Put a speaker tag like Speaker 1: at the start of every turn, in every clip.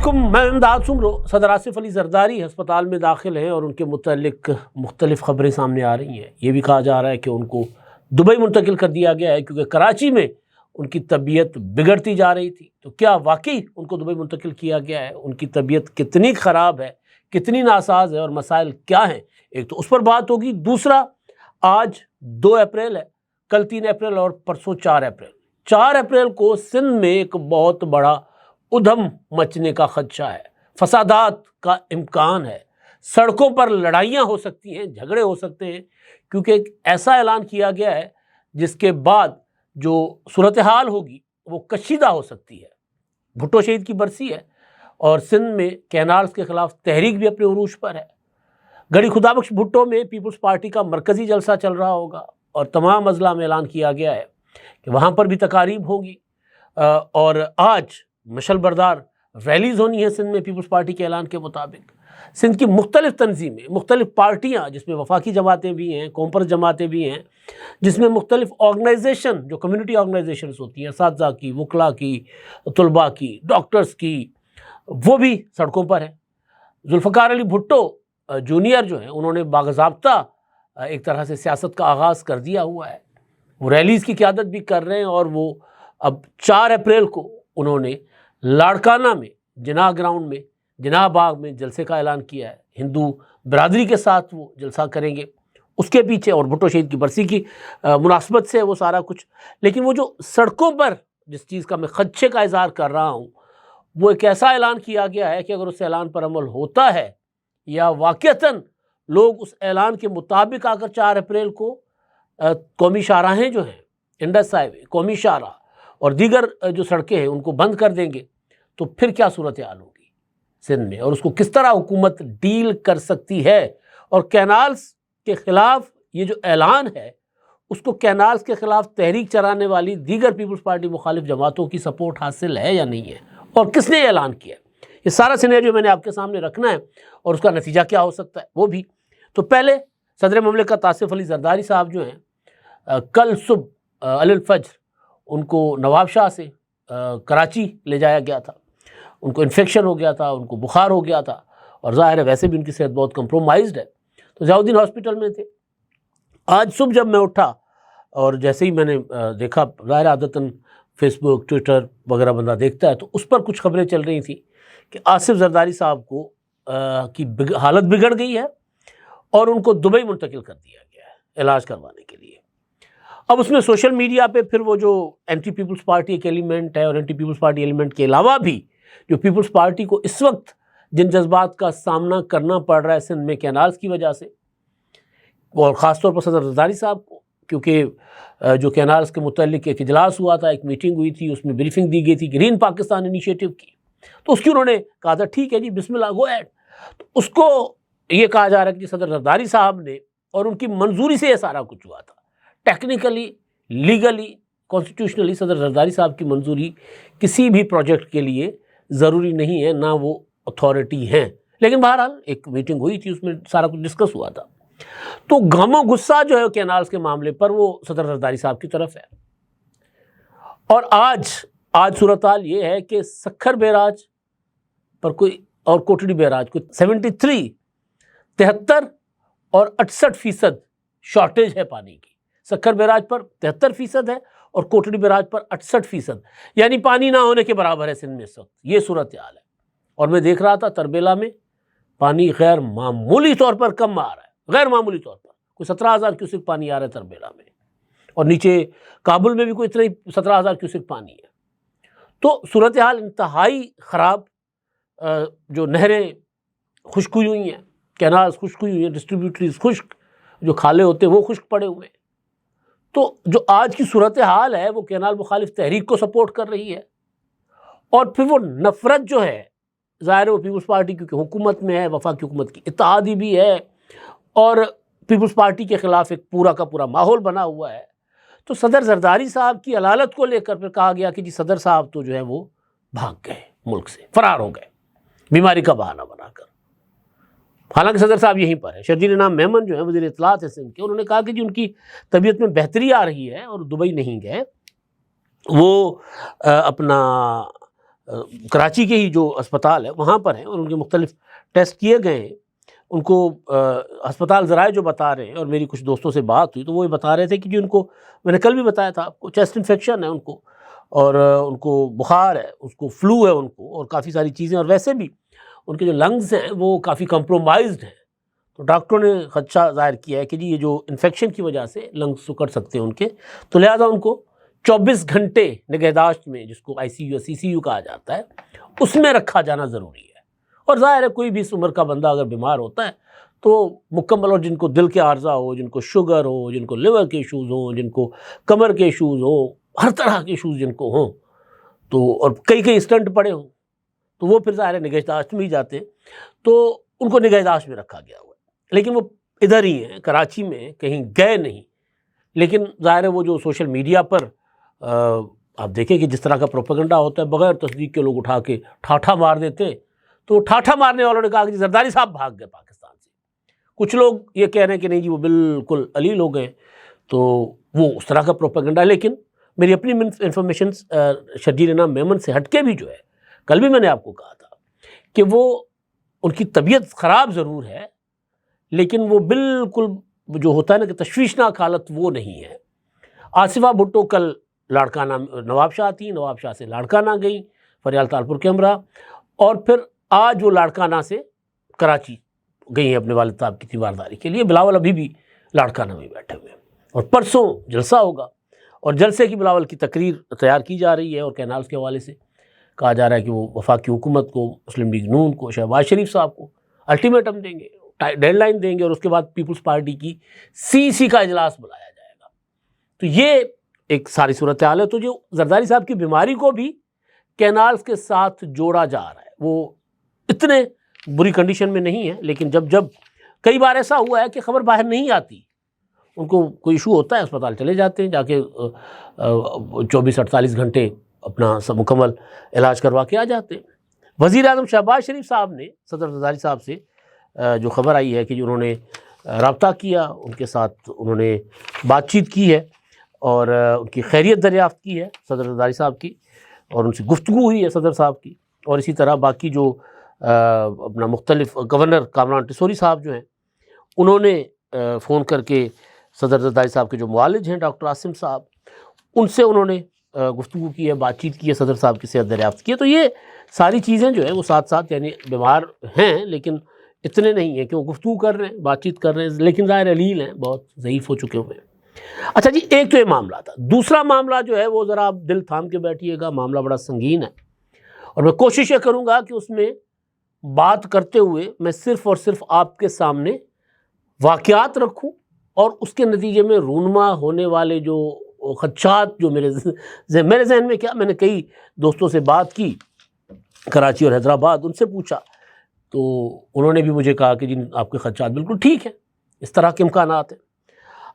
Speaker 1: علیکم، میں امداد سمرو۔ صدر آصف علی زرداری ہسپتال میں داخل ہیں اور ان کے متعلق مختلف خبریں سامنے آ رہی ہیں۔ یہ بھی کہا جا رہا ہے کہ ان کو دبئی منتقل کر دیا گیا ہے کیونکہ کراچی میں ان کی طبیعت بگڑتی جا رہی تھی۔ تو کیا واقعی ان کو دبئی منتقل کیا گیا ہے؟ ان کی طبیعت کتنی خراب ہے، کتنی ناساز ہے اور مسائل کیا ہیں؟ ایک تو اس پر بات ہوگی۔ دوسرا، آج 2 اپریل ہے، کل 3 اپریل اور پرسوں 4 اپریل۔ 4 اپریل کو سندھ میں ایک بہت بڑا ادھم مچنے کا خدشہ ہے، فسادات کا امکان ہے، سڑکوں پر لڑائیاں ہو سکتی ہیں، جھگڑے ہو سکتے ہیں، کیونکہ ایک ایسا اعلان کیا گیا ہے جس کے بعد جو صورتحال ہوگی وہ کشیدہ ہو سکتی ہے۔ بھٹو شہید کی برسی ہے اور سندھ میں کینالز کے خلاف تحریک بھی اپنے عروج پر ہے۔ گڑھی خدا بخش بھٹو میں پیپلز پارٹی کا مرکزی جلسہ چل رہا ہوگا اور تمام اضلاع میں اعلان کیا گیا ہے کہ وہاں پر بھی تقاریب ہوگی، اور آج مشل بردار ریلیز ہونی ہے سندھ میں پیپلز پارٹی کے اعلان کے مطابق۔ سندھ کی مختلف تنظیمیں، مختلف پارٹیاں، جس میں وفاقی جماعتیں بھی ہیں، کومپرس جماعتیں بھی ہیں، جس میں مختلف آرگنائزیشن جو کمیونٹی آرگنائزیشنز ہوتی ہیں، اساتذہ کی، وکلاء کی، طلباء کی، ڈاکٹرز کی، وہ بھی سڑکوں پر ہیں۔ ذوالفقار علی بھٹو جونیئر جو ہیں، انہوں نے باضابطہ ایک طرح سے سیاست کا آغاز کر دیا ہوا ہے۔ وہ ریلیز کی قیادت بھی کر رہے ہیں اور وہ اب 4 اپریل کو انہوں نے لاڑکانہ میں، جناح گراؤنڈ میں، جناح باغ میں جلسے کا اعلان کیا ہے۔ ہندو برادری کے ساتھ وہ جلسہ کریں گے اس کے پیچھے، اور بھٹو شہید کی برسی کی مناسبت سے وہ سارا کچھ۔ لیکن وہ جو سڑکوں پر جس چیز کا میں خدشے کا اظہار کر رہا ہوں، وہ ایک ایسا اعلان کیا گیا ہے کہ اگر اس اعلان پر عمل ہوتا ہے یا واقعتاً لوگ اس اعلان کے مطابق آ کر 4 اپریل کو قومی شاہراہیں جو ہیں، انڈس ہائی وے، قومی شاہراہ اور دیگر جو سڑکیں ہیں ان کو بند کر دیں گے، تو پھر کیا صورتحال ہوگی سندھ میں، اور اس کو کس طرح حکومت ڈیل کر سکتی ہے؟ اور کینالز کے خلاف یہ جو اعلان ہے، اس کو کینالز کے خلاف تحریک چلانے والی دیگر پیپلز پارٹی مخالف جماعتوں کی سپورٹ حاصل ہے یا نہیں ہے، اور کس نے یہ اعلان کیا؟ یہ سارا سینیریو میں نے آپ کے سامنے رکھنا ہے، اور اس کا نتیجہ کیا ہو سکتا ہے وہ بھی۔ تو پہلے صدر مملکت آصف علی زرداری صاحب جو ہیں، کل صبح علی الفجر ان کو نواب شاہ سے کراچی لے جایا گیا تھا۔ ان کو انفیکشن ہو گیا تھا، ان کو بخار ہو گیا تھا، اور ظاہر ہے ویسے بھی ان کی صحت بہت کمپرومائزڈ ہے، تو ضیاء الدین ہاسپٹل میں تھے۔ آج صبح جب میں اٹھا اور جیسے ہی میں نے دیکھا، ظاہر عادتاً فیس بک، ٹویٹر وغیرہ بندہ دیکھتا ہے، تو اس پر کچھ خبریں چل رہی تھیں کہ آصف زرداری صاحب کو کی حالت بگڑ گئی ہے اور ان کو دبئی منتقل کر دیا گیا ہے علاج کروانے کے لیے۔ اب اس میں سوشل میڈیا پہ پھر وہ جو اینٹی پیپلز پارٹی ایک ایلیمنٹ ہے، اور اینٹی پیپلز پارٹی ایلیمنٹ کے علاوہ بھی جو پیپلز پارٹی کو اس وقت جن جذبات کا سامنا کرنا پڑ رہا ہے سندھ میں کینالز کی وجہ سے، اور خاص طور پر صدر زرداری صاحب کو، کیونکہ جو کینالز کے متعلق ایک اجلاس ہوا تھا، ایک میٹنگ ہوئی تھی، اس میں بریفنگ دی گئی تھی گرین پاکستان انیشیٹو کی، تو اس کی انہوں نے کہا تھا ٹھیک ہے جی، بسم اللہ، گو ایڈ۔ تو اس کو یہ کہا جا رہا ہے کہ صدر زرداری صاحب نے اور ان کی منظوری سے یہ سارا کچھ ہوا تھا۔ ٹیکنیکلی، لیگلی، کانسٹیٹیوشنلی صدر زرداری صاحب کی منظوری کسی بھی پروجیکٹ کے لیے ضروری نہیں ہے، نہ وہ اتھارٹی ہیں، لیکن بہرحال ایک میٹنگ ہوئی تھی، اس میں سارا کچھ ڈسکس ہوا تھا۔ تو غم و غصہ جو ہے کینالز کے معاملے پر وہ صدر زرداری صاحب کی طرف ہے۔ اور آج صورتحال یہ ہے کہ سکھر بیراج پر کوئی اور کوٹڑی بیراج کو 73 اور 68% شارٹیج ہے پانی کی۔ سکھر بیراج پر 73% ہے اور کوٹڑی بیراج پر 68%، یعنی پانی نہ ہونے کے برابر ہے سندھ میں اس وقت، یہ صورتحال ہے۔ اور میں دیکھ رہا تھا تربیلا میں پانی غیر معمولی طور پر کم آ رہا ہے، غیر معمولی طور پر کوئی 17,000 کیوسک پانی آ رہا ہے تربیلا میں، اور نیچے کابل میں بھی کوئی اتنا ہی 17,000 کیوسک پانی ہے۔ تو صورتحال انتہائی خراب، جو نہریں خشک ہوئی ہوئی ہیں، کینالز خشک ہوئی ہوئی ہیں، ڈسٹریبیوٹریز خشک، جو کھالے ہوتے ہیں وہ خشک پڑے ہوئے ہیں۔ تو جو آج کی صورتحال ہے وہ کینال مخالف تحریک کو سپورٹ کر رہی ہے، اور پھر وہ نفرت جو ہے، ظاہر ہے وہ پیپلز پارٹی کیونکہ حکومت میں ہے، وفاقی حکومت کی اتحادی بھی ہے، اور پیپلز پارٹی کے خلاف ایک پورا کا پورا ماحول بنا ہوا ہے۔ تو صدر زرداری صاحب کی علالت کو لے کر پھر کہا گیا کہ جی صدر صاحب تو جو ہے وہ بھاگ گئے، ملک سے فرار ہو گئے بیماری کا بہانہ بنا کر۔ حالانکہ صدر صاحب یہیں پر ہیں۔ شرجیل انعام میمن جو ہیں وزیر اطلاعات ہیں سندھ کے، انہوں نے کہا کہ جی ان کی طبیعت میں بہتری آ رہی ہے اور دبئی نہیں گئے، وہ اپنا کراچی کے ہی جو اسپتال ہے وہاں پر ہیں، اور ان کے مختلف ٹیسٹ کیے گئے ہیں. ان کو ہسپتال ذرائع جو بتا رہے ہیں، اور میری کچھ دوستوں سے بات ہوئی تو وہ یہ بتا رہے تھے کہ جی ان کو، میں نے کل بھی بتایا تھا آپ کو، چیسٹ انفیکشن ہے ان کو، اور ان کو بخار ہے، اس کو فلو ہے ان کو، اور کافی ساری چیزیں، اور ویسے بھی ان کے جو لنگز ہیں وہ کافی کمپرومائزڈ ہیں. تو ڈاکٹروں نے خدشہ ظاہر کیا ہے کہ جی یہ جو انفیکشن کی وجہ سے لنگز سکڑ سکتے ہیں ان کے، تو لہٰذا ان کو 24 گھنٹے نگہداشت میں، جس کو ICU یا CCU کہا جاتا ہے، اس میں رکھا جانا ضروری ہے. اور ظاہر ہے کوئی بھی اس عمر کا بندہ اگر بیمار ہوتا ہے تو مکمل، اور جن کو دل کے عارضہ ہو، جن کو شوگر ہو، جن کو لیور کے ایشوز ہوں، جن کو کمر کے ایشوز ہوں، ہر طرح کے ایشوز جن کو ہوں، تو اور کئی اسٹنٹ پڑے ہوں، تو وہ پھر ظاہر ہے نگہداشت میں ہی جاتے ہیں. تو ان کو نگہداشت میں رکھا گیا ہوا ہے، لیکن وہ ادھر ہی ہیں، کراچی میں، کہیں گئے نہیں. لیکن ظاہر ہے وہ جو سوشل میڈیا پر آپ دیکھیں کہ جس طرح کا پروپیگنڈا ہوتا ہے، بغیر تصدیق کے لوگ اٹھا کے ٹھاٹھا مار دیتے ہیں. تو ٹھاٹھا مارنے والوں نے کہا کہ جی زرداری صاحب بھاگ گئے پاکستان سے. کچھ لوگ یہ کہہ رہے ہیں کہ نہیں جی وہ بالکل علیل ہو گئے. تو وہ اس طرح کا پروپیگنڈا. لیکن میری اپنی انفارمیشن شرجیل انعام میمن سے ہٹ کے بھی جو ہے، کل بھی میں نے آپ کو کہا تھا کہ وہ، ان کی طبیعت خراب ضرور ہے، لیکن وہ بالکل جو ہوتا ہے نا کہ تشویشناک حالت، وہ نہیں ہے. آصفہ بھٹو کل لاڑکانہ نواب شاہ تھیں، نواب شاہ سے لاڑکانہ گئیں فریال تالپور کے ہمراہ، اور پھر آج وہ لاڑکانہ سے کراچی گئی ہیں اپنے والد صاحب کی تیوارداری کے لیے. بلاول ابھی بھی لاڑکانہ میں بیٹھے ہوئے ہیں، اور پرسوں جلسہ ہوگا، اور جلسے کی بلاول کی تقریر تیار کی جا رہی ہے، اور کینالز کے حوالے سے کہا جا رہا ہے کہ وہ وفاقی حکومت کو، مسلم لیگ نون کو، شہباز شریف صاحب کو الٹیمیٹم دیں گے، ڈیڈ لائن دیں گے، اور اس کے بعد پیپلز پارٹی کی CEC کا اجلاس بلایا جائے گا. تو یہ ایک ساری صورتحال ہے. تو جو زرداری صاحب کی بیماری کو بھی کینالز کے ساتھ جوڑا جا رہا ہے، وہ اتنے بری کنڈیشن میں نہیں ہے، لیکن جب کئی بار ایسا ہوا ہے کہ خبر باہر نہیں آتی، ان کو کوئی ایشو ہوتا ہے، اسپتال چلے جاتے ہیں، جا کے 24-48 گھنٹے اپنا مکمل علاج کروا کے آ جاتے ہیں. وزیر اعظم شہباز شریف صاحب نے صدر زرداری صاحب سے جو خبر آئی ہے کہ انہوں نے رابطہ کیا، ان کے ساتھ انہوں نے بات چیت کی ہے، اور ان کی خیریت دریافت کی ہے صدر زرداری صاحب کی، اور ان سے گفتگو ہوئی ہے صدر صاحب کی. اور اسی طرح باقی جو اپنا مختلف گورنر کامران ٹیسوری صاحب جو ہیں، انہوں نے فون کر کے صدر زرداری صاحب کے جو معالج ہیں ڈاکٹر عاصم صاحب، ان سے انہوں نے گفتگو کی ہے، بات چیت کی ہے، صدر صاحب کی صحت دریافت کی ہے. تو یہ ساری چیزیں جو ہیں وہ ساتھ ساتھ، یعنی بیمار ہیں لیکن اتنے نہیں ہیں کہ وہ گفتگو کر رہے ہیں، بات چیت کر رہے ہیں، لیکن ظاہر علیل ہیں، بہت ضعیف ہو چکے ہوئے ہیں. اچھا جی، ایک تو یہ معاملہ تھا. دوسرا معاملہ جو ہے وہ ذرا آپ دل تھام کے بیٹھیے گا، معاملہ بڑا سنگین ہے، اور میں کوشش یہ کروں گا کہ اس میں بات کرتے ہوئے میں صرف اور صرف آپ کے سامنے واقعات رکھوں، اور اس کے نتیجے میں رونما ہونے والے جو خدشات جو میرے ذہن میں، کیا میں نے کئی دوستوں سے بات کی کراچی اور حیدرآباد، ان سے پوچھا تو انہوں نے بھی مجھے کہا کہ جی آپ کے خدشات بالکل ٹھیک ہیں، اس طرح کے امکانات ہیں.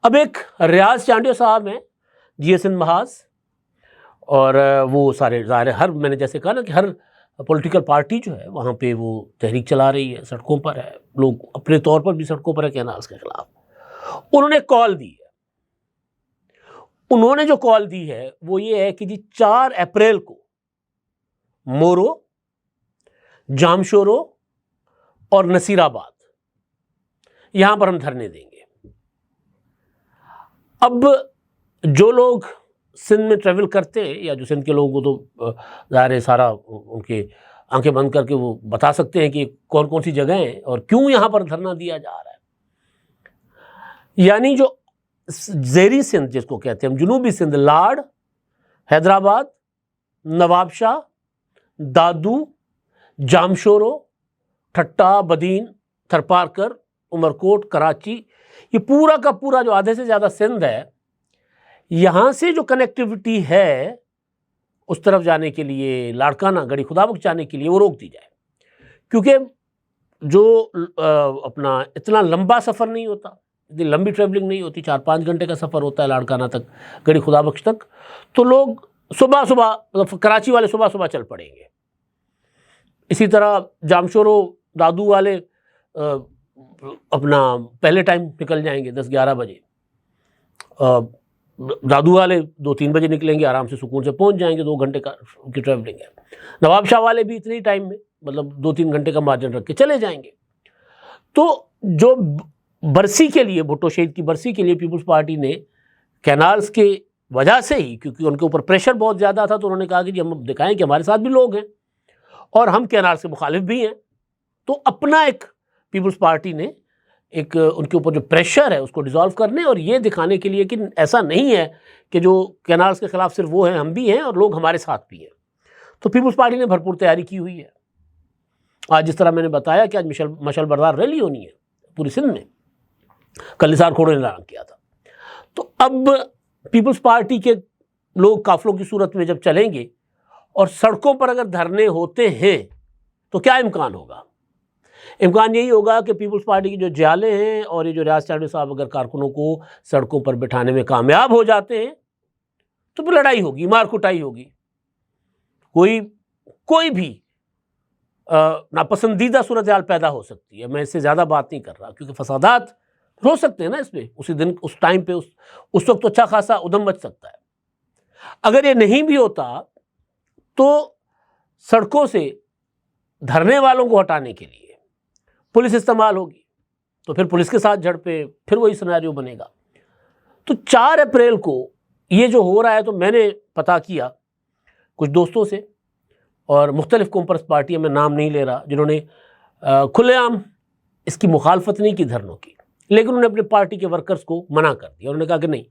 Speaker 1: اب ایک ریاض چانڈیو صاحب ہیں GS محاذ، اور وہ سارے ظاہر ہے، ہر، میں نے جیسے کہا نا کہ ہر پولیٹیکل پارٹی جو ہے وہاں پہ وہ تحریک چلا رہی ہے، سڑکوں پر ہے، لوگ اپنے طور پر بھی سڑکوں پر ہے کینالز کے خلاف. انہوں نے کال دی ہے، انہوں نے جو کال دی ہے وہ یہ ہے کہ جی 4 اپریل کو مورو، جامشورو اور نصیر آباد، یہاں پر ہم دھرنے دیں گے. اب جو لوگ سندھ میں ٹریول کرتے ہیں، یا جو سندھ کے لوگ، وہ تو ظاہر ہے سارا ان کے آنکھیں بند کر کے وہ بتا سکتے ہیں کہ کون کون سی جگہیں ہیں اور کیوں یہاں پر دھرنا دیا جا رہا ہے. یعنی جو زیری سندھ جس کو کہتے ہیں ہم، جنوبی سندھ، لاڑ، حیدرآباد، نواب شاہ، دادو، جامشورو، ٹھٹا، بدین، تھرپارکر، عمرکوٹ، کراچی، یہ پورا کا پورا جو آدھے سے زیادہ سندھ ہے، یہاں سے جو کنیکٹیوٹی ہے اس طرف جانے کے لیے، لاڑکانہ، گڑھی خدا بخش جانے کے لیے، وہ روک دی جائے. کیونکہ جو اپنا اتنا لمبا سفر نہیں ہوتا، اتنی لمبی ٹریولنگ نہیں ہوتی، 4-5 گھنٹے کا سفر ہوتا ہے لاڑکانہ تک، گڑھی خدا بخش تک. تو لوگ صبح کراچی والے صبح چل پڑیں گے. اسی طرح جامشورو، دادو والے اپنا پہلے ٹائم نکل جائیں گے 10-11 بجے. دادو والے 2-3 بجے نکلیں گے، آرام سے سکون سے پہنچ جائیں گے، 2 گھنٹے کی ٹریولنگ ہے۔ نواب شاہ والے بھی اتنی ٹائم میں مطلب 2-3 گھنٹے کا مارجن رکھ کے چلے جائیں گے۔ تو جو برسی کے لیے، بھٹو شہید کی برسی کے لیے پیپلز پارٹی نے کینالز کے وجہ سے ہی، کیونکہ ان کے اوپر پریشر بہت زیادہ تھا، تو انہوں نے کہا کہ جی ہم دکھائیں کہ ہمارے ساتھ بھی لوگ ہیں اور ہم کینالز کے مخالف بھی ہیں، تو اپنا ایک پیپلز پارٹی نے ایک ان کے اوپر جو پریشر ہے اس کو ڈیزالو کرنے اور یہ دکھانے کے لیے کہ ایسا نہیں ہے کہ جو کینالز کے خلاف صرف وہ ہیں، ہم بھی ہیں اور لوگ ہمارے ساتھ بھی ہیں۔ تو پیپلز پارٹی نے بھرپور تیاری کی ہوئی ہے۔ آج جس طرح میں نے بتایا کہ آج مشعل بردار ریلی ہونی ہے پوری سندھ میں، کل نثار کھوڑے نے اعلان کیا تھا۔ تو اب پیپلز پارٹی کے لوگ قافلوں کی صورت میں جب چلیں گے اور سڑکوں پر اگر دھرنے ہوتے ہیں تو کیا امکان ہوگا؟ امکان یہی ہوگا کہ پیپلز پارٹی کی جو جیالے ہیں اور یہ جو ریاض چاہڑی صاحب اگر کارکنوں کو سڑکوں پر بٹھانے میں کامیاب ہو جاتے ہیں تو پھر لڑائی ہوگی، مار کٹائی ہوگی، کوئی بھی ناپسندیدہ صورتحال پیدا ہو سکتی ہے۔ میں اس سے زیادہ بات نہیں کر رہا کیونکہ فسادات ہو سکتے ہیں نا اس پہ، اسی دن اس ٹائم پہ اس وقت تو اچھا خاصا ادھم مچ سکتا ہے۔ اگر یہ نہیں بھی ہوتا تو سڑکوں سے دھرنے والوں کو ہٹانے کے لیے پولیس استعمال ہوگی، تو پھر پولیس کے ساتھ جھڑپیں، پھر وہی سیناریو بنے گا۔ تو 4 اپریل کو یہ جو ہو رہا ہے، تو میں نے پتہ کیا کچھ دوستوں سے اور مختلف کمپرس پارٹیوں میں نام نہیں لے رہا جنہوں نے کھلے عام اس کی مخالفت نہیں کی دھرنوں کی، لیکن انہوں نے اپنے پارٹی کے ورکرز کو منع کر دیا، انہوں نے کہا کہ نہیں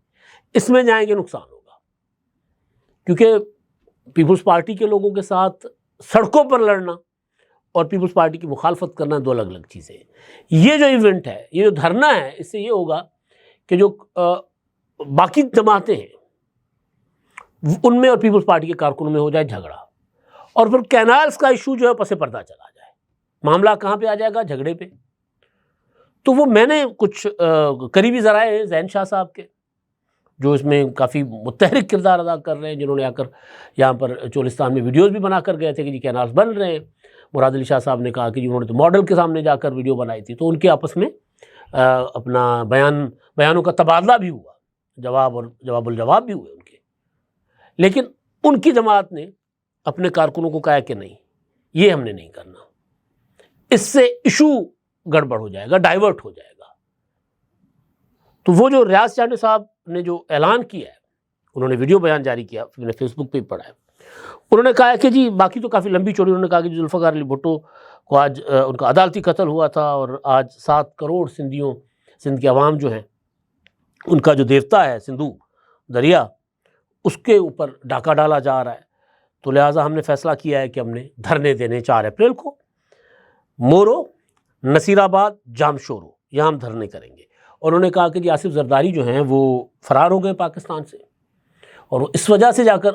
Speaker 1: اس میں جائیں گے نقصان ہوگا، کیونکہ پیپلز پارٹی کے لوگوں کے ساتھ سڑکوں پر لڑنا اور پیپلز پارٹی کی مخالفت کرنا دو الگ الگ چیزیں ہیں۔ یہ جو ایونٹ ہے، یہ جو دھرنا ہے، اس سے یہ ہوگا کہ جو باقی جماعتیں ہیں ان میں اور پیپلز پارٹی کے کارکنوں میں ہو جائے جھگڑا، اور پھر کینالز کا ایشو جو ہے پس پردہ چلا جائے، معاملہ کہاں پہ آ جائے گا؟ جھگڑے پہ۔ تو وہ میں نے کچھ قریبی ذرائع ہیں ذہین شاہ صاحب کے جو اس میں کافی متحرک کردار ادا کر رہے ہیں، جنہوں نے آ کر یہاں پر چولستان میں ویڈیوز بھی بنا کر گئے تھے کہ جی کینالز بن رہے ہیں۔ مراد علی شاہ صاحب نے کہا کہ جی انہوں نے تو ماڈل کے سامنے جا کر ویڈیو بنائی تھی، تو ان کے آپس میں اپنا بیانوں کا تبادلہ بھی ہوا، جواب اور جواب الجواب بھی ہوئے ان کے، لیکن ان کی جماعت نے اپنے کارکنوں کو کہا کہ نہیں یہ ہم نے نہیں کرنا، اس سے ایشو گڑبڑ ہو جائے گا، ڈائیورٹ ہو جائے گا۔ تو وہ جو ریاض چاہڑی صاحب نے جو اعلان کیا ہے، انہوں نے ویڈیو بیان جاری کیا، میں نے فیس بک پہ پڑھا ہے، انہوں نے کہا کہ جی باقی تو کافی لمبی چوڑی، انہوں نے کہا کہ ذوالفقار علی بھٹو کو آج ان کا عدالتی قتل ہوا تھا اور آج 7 کروڑ سندھ کے عوام جو ہیں ان کا جو دیوتا ہے سندھو دریا، اس کے اوپر ڈاکہ ڈالا جا رہا ہے، تو لہٰذا ہم نے فیصلہ کیا ہے کہ ہم نے دھرنے دینے 4 اپریل کو مورو، نصیر آباد، جام شورو، یہاں ہم دھرنے کریں گے۔ اور انہوں نے کہا کہ جی آصف زرداری جو ہیں وہ فرار ہو گئے پاکستان سے، اور وہ اس وجہ سے جا کر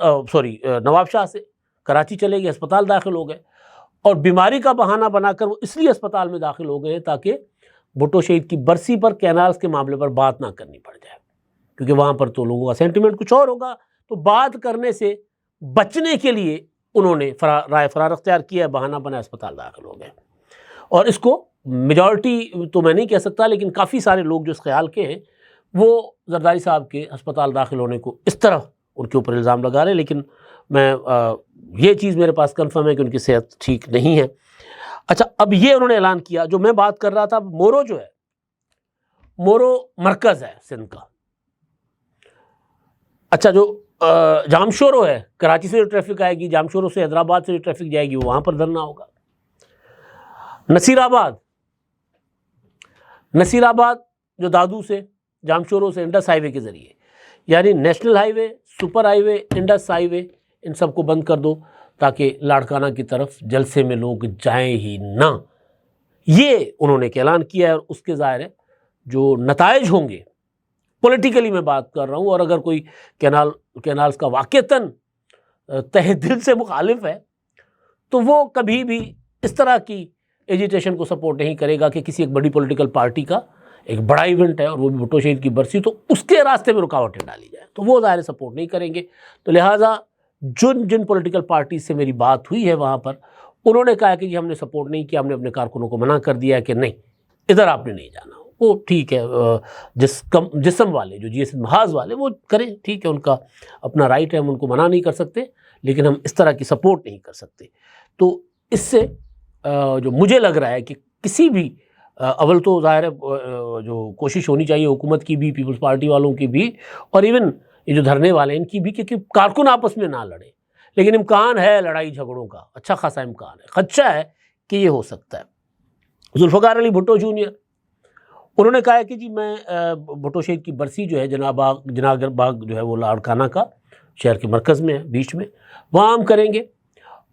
Speaker 1: نواب شاہ سے کراچی چلے گئے، اسپتال داخل ہو گئے، اور بیماری کا بہانہ بنا کر وہ اس لیے اسپتال میں داخل ہو گئے تاکہ بھٹو شہید کی برسی پر کینالز کے معاملے پر بات نہ کرنی پڑ جائے، کیونکہ وہاں پر تو لوگوں کا سینٹیمنٹ کچھ اور ہوگا، تو بات کرنے سے بچنے کے لیے انہوں نے رائے فرار اختیار کیا، بہانہ بنا اسپتال داخل ہو گئے۔ اور اس کو میجورٹی تو میں نہیں کہہ سکتا، لیکن کافی سارے لوگ جو اس خیال کے ہیں وہ زرداری صاحب کے اسپتال داخل ہونے کو اس طرح ان کے اوپر الزام لگا رہے ہیں، لیکن میں یہ چیز میرے پاس کنفرم ہے کہ ان کی صحت ٹھیک نہیں ہے۔ اچھا، اب یہ انہوں نے اعلان کیا، جو میں بات کر رہا تھا، مورو جو ہے، مورو مرکز ہے سندھ کا۔ اچھا، جو جام شورو ہے، کراچی سے جو ٹریفک آئے گی، جام شورو سے حیدرآباد سے جو ٹریفک جائے گی، وہاں پر دھرنا ہوگا۔ نصیر آباد جو دادو سے، جام شورو سے انڈس ہائی وے کے ذریعے، یعنی نیشنل ہائی وے، سپر ہائی وے، انڈس ہائی وے، ان سب کو بند کر دو تاکہ لاڑکانہ کی طرف جلسے میں لوگ جائیں ہی نہ۔ یہ انہوں نے اعلان کیا ہے، اور اس کے ظاہر ہے جو نتائج ہوں گے، پولیٹیکلی میں بات کر رہا ہوں، اور اگر کوئی کینالز کا واقعتاً تہ دل سے مخالف ہے تو وہ کبھی بھی اس طرح کی ایجیٹیشن کو سپورٹ نہیں کرے گا کہ کسی ایک بڑی پولیٹیکل پارٹی کا ایک بڑا ایونٹ ہے اور وہ بھی بھٹو شہید کی برسی، تو اس کے راستے میں رکاوٹیں ڈالی جائیں، تو وہ ظاہر سپورٹ نہیں کریں گے۔ تو لہٰذا جن پولیٹیکل پارٹیز سے میری بات ہوئی ہے وہاں پر، انہوں نے کہا کہ جی ہم نے سپورٹ نہیں کیا، ہم نے اپنے کارکنوں کو منع کر دیا ہے کہ نہیں ادھر آپ نے نہیں جانا۔ وہ ٹھیک ہے، جسم والے جو جسم محاذ والے وہ کریں، ٹھیک ہے، ان کا اپنا رائٹ ہے، ہم ان کو منع نہیں کر سکتے، لیکن ہم اس طرح کی سپورٹ نہیں کر سکتے۔ تو اس سے جو مجھے لگ رہا ہے کہ کسی بھی اول تو ظاہر ہے جو کوشش ہونی چاہیے حکومت کی بھی، پیپلز پارٹی والوں کی بھی، اور ایون یہ جو دھرنے والے ہیں ان کی بھی، کہ کارکن آپس میں نہ لڑیں، لیکن امکان ہے لڑائی جھگڑوں کا، اچھا خاصا امکان ہے، خدشہ ہے کہ یہ ہو سکتا ہے۔ ذوالفقار علی بھٹو جونیئر انہوں نے کہا ہے کہ جی میں بھٹو شہید کی برسی جو ہے جناح باغ جو ہے وہ لاڑکانہ کا شہر کے مرکز میں ہے، بیچ میں، وہاں ہم کریں گے،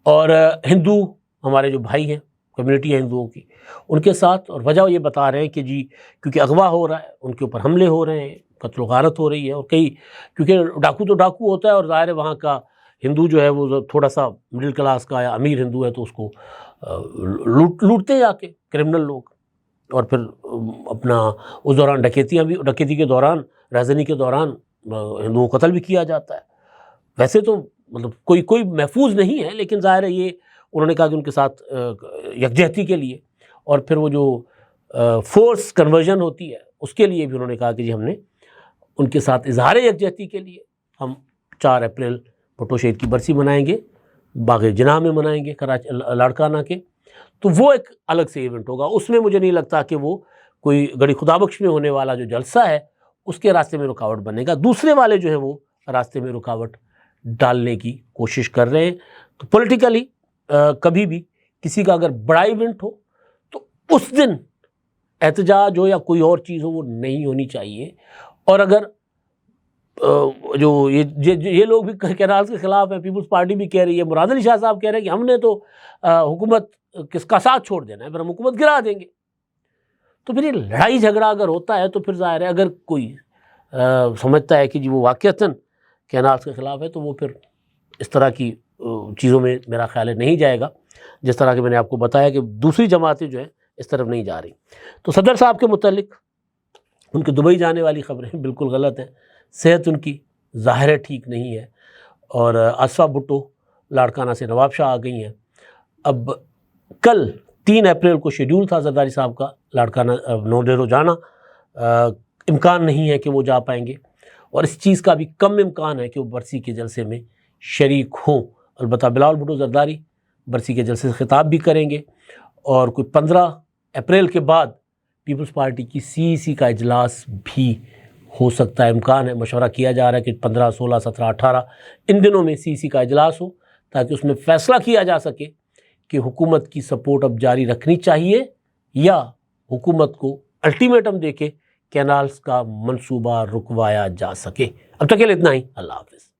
Speaker 1: اور ہندو ہمارے جو بھائی ہیں، کمیونٹی ہے ہندوؤں کی، ان کے ساتھ، اور وجہ یہ بتا رہے ہیں کہ جی کیونکہ اغوا ہو رہا ہے، ان کے اوپر حملے ہو رہے ہیں، قتل و غارت ہو رہی ہے، اور کیونکہ ڈاکو تو ڈاکو ہوتا ہے، اور ظاہر ہے وہاں کا ہندو جو ہے وہ تھوڑا سا مڈل کلاس کا یا امیر ہندو ہے تو اس کو لوٹتے جا کے کرمنل لوگ، اور پھر اپنا اس دوران ڈکیتی کے دوران، رہزنی کے دوران ہندوؤں کو قتل بھی کیا جاتا ہے۔ ویسے تو مطلب کوئی محفوظ نہیں ہے، لیکن ظاہر ہے یہ انہوں نے کہا کہ ان کے ساتھ یکجہتی کے لیے، اور پھر وہ جو فورس کنورژن ہوتی ہے اس کے لیے بھی انہوں نے کہا کہ جی ہم نے ان کے ساتھ اظہار یکجہتی کے لیے ہم 4 اپریل بھٹو شہید کی برسی منائیں گے، باغ جناح میں منائیں گے لاڑکانہ کے۔ تو وہ ایک الگ سے ایونٹ ہوگا، اس میں مجھے نہیں لگتا کہ وہ کوئی گڑھی خدا بخش میں ہونے والا جو جلسہ ہے اس کے راستے میں رکاوٹ بنے گا، دوسرے والے جو ہیں وہ راستے میں رکاوٹ ڈالنے کی کوشش کر رہے ہیں۔ تو پولیٹیکلی کبھی بھی کسی کا اگر بڑا ایونٹ ہو تو اس دن احتجاج ہو یا کوئی اور چیز ہو وہ نہیں ہونی چاہیے، اور اگر جو یہ لوگ بھی کینالز کے خلاف ہیں، پیپلز پارٹی بھی کہہ رہی ہے، مراد علی شاہ صاحب کہہ رہے ہیں کہ ہم نے تو حکومت کس کا ساتھ چھوڑ دینا ہے، پھر ہم حکومت گرا دیں گے۔ تو پھر یہ لڑائی جھگڑا اگر ہوتا ہے تو پھر ظاہر ہے اگر کوئی سمجھتا ہے کہ جی وہ واقعتاً کینالز کے خلاف ہے تو وہ پھر اس طرح کی چیزوں میں میرا خیال ہے نہیں جائے گا، جس طرح کہ میں نے آپ کو بتایا کہ دوسری جماعتیں جو ہیں اس طرف نہیں جا رہی۔ تو صدر صاحب کے متعلق ان کے دبئی جانے والی خبریں بالکل غلط ہیں، صحت ان کی ظاہر ہے ٹھیک نہیں ہے، اور آصفہ بھٹو لاڑکانہ سے نواب شاہ آ گئی ہیں۔ اب کل 3 اپریل کو شیڈول تھا زرداری صاحب کا لاڑکانہ نوڈیرو جانا، امکان نہیں ہے کہ وہ جا پائیں گے، اور اس چیز کا بھی کم امکان ہے کہ وہ برسی کے جلسے میں شریک ہوں۔ البتہ بلاول بھٹو زرداری برسی کے جلسے سے خطاب بھی کریں گے، اور کوئی 15 اپریل کے بعد پیپلز پارٹی کی CEC کا اجلاس بھی ہو سکتا ہے، امکان ہے، مشورہ کیا جا رہا ہے کہ 15 16 17 18 ان دنوں میں CEC کا اجلاس ہو، تاکہ اس میں فیصلہ کیا جا سکے کہ حکومت کی سپورٹ اب جاری رکھنی چاہیے یا حکومت کو الٹیمیٹم دے کے کینالز کا منصوبہ رکوایا جا سکے۔ اب تک کے لیے اتنا ہی، اللہ حافظ۔